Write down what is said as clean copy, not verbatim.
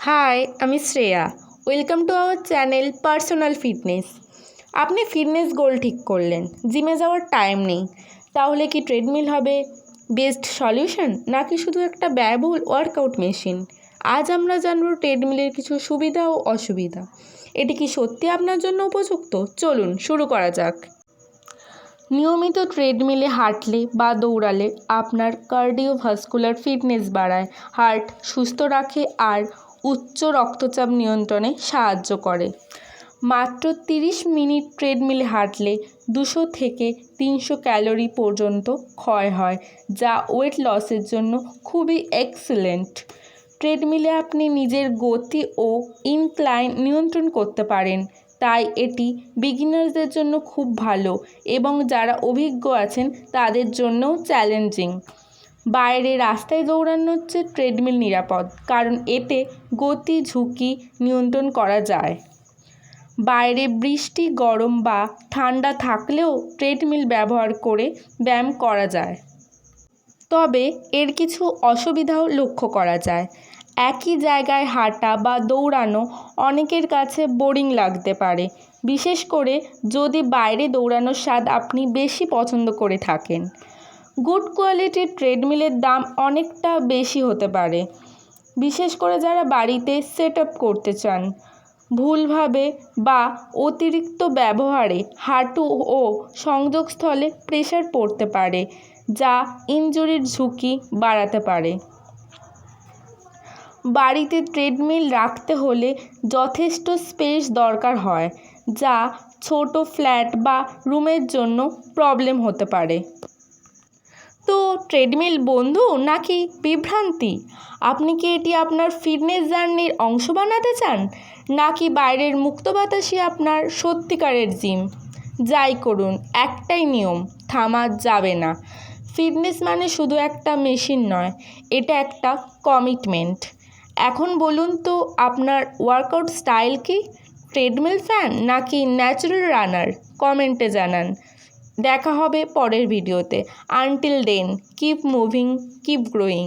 High, আমি Shreya. Welcome to our channel personal fitness. আপনি fitness গোল ঠিক করলেন, জিমে যাওয়ার টাইম নেই, তাহলে কি ট্রেডমিল হবে বেস্ট সলিউশন, নাকি শুধু একটা ব্যয়বহুল ওয়ার্কআউট মেশিন? আজ আমরা জানব ট্রেডমিলের কিছু সুবিধা ও অসুবিধা। এটি কি সত্যি আপনার জন্য উপযুক্ত? চলুন শুরু করা যাক। নিয়মিত ট্রেডমিলে হাঁটলে বা দৌড়ালে আপনার কার্ডিওভাস্কুলার ফিটনেস বাড়ায়, হার্ট সুস্থ রাখে আর উচ্চ রক্তচাপ নিয়ন্ত্রণে সাহায্য করে। মাত্র 30 মিনিট ট্রেডমিলে হাঁটলে 200 থেকে 300 ক্যালোরি পর্যন্ত ক্ষয় হয়, যা ওয়েট লসের জন্য খুবই এক্সেলেন্ট। ট্রেডমিলে আপনি নিজের গতি ও ইনক্লাইন নিয়ন্ত্রণ করতে পারেন, তাই এটি বিগিনারদের জন্য খুব ভালো এবং যারা অভিজ্ঞ আছেন তাদের জন্যও চ্যালেঞ্জিং। বাইরে রাস্তায় দৌড়ানোর চেয়ে ট্রেডমিল নিরাপদ, কারণ এতে গতি ঝুঁকি নিয়ন্ত্রণ করা যায়। বাইরে বৃষ্টি, গরম বা ঠান্ডা থাকলেও ট্রেডমিল ব্যবহার করে ব্যায়াম করা যায়, তবে এর কিছু অসুবিধাও লক্ষ্য করা যায়। একই জায়গায় হাঁটা বা দৌড়ানো অনেকের কাছে বোরিং লাগতে পারে, বিশেষ করে যদি বাইরে দৌড়ানোর স্বাদ আপনি বেশি পছন্দ করে থাকেন। গুড কোয়ালিটির ট্রেডমিলের দাম অনেকটা বেশি হতে পারে, বিশেষ করে যারা বাড়িতে সেট আপ করতে চান। ভুলভাবে বা অতিরিক্ত ব্যবহারে হাঁটু ও সংযোগস্থলে প্রেসার পড়তে পারে, যা ইনজুরির ঝুঁকি বাড়াতে পারে। বাড়িতে ট্রেডমিল রাখতে হলে যথেষ্ট স্পেস দরকার হয়, যা ছোট ফ্ল্যাট বা রুমের জন্য প্রবলেম হতে পারে। তো ট্রেডমিল বন্ধু নাকি বিভ্রান্তি? আপনি কি এটি আপনার ফিটনেস জার্নির অংশ বানাতে চান, নাকি বাইরের মুক্ত বাতাসই আপনার সত্যিকারের জিম? যাই করুন, একটাই নিয়ম, থামা যাবে না। ফিটনেস মানে শুধু একটা মেশিন নয়, এটা একটা কমিটমেন্ট। এখন বলুন তো, আপনার ওয়ার্কআউট স্টাইল কি? ট্রেডমিল ফ্যান নাকি ন্যাচারাল রানার? কমেন্টে জানান। দেখা হবে পরের ভিডিওতে। Until then, keep moving, keep growing.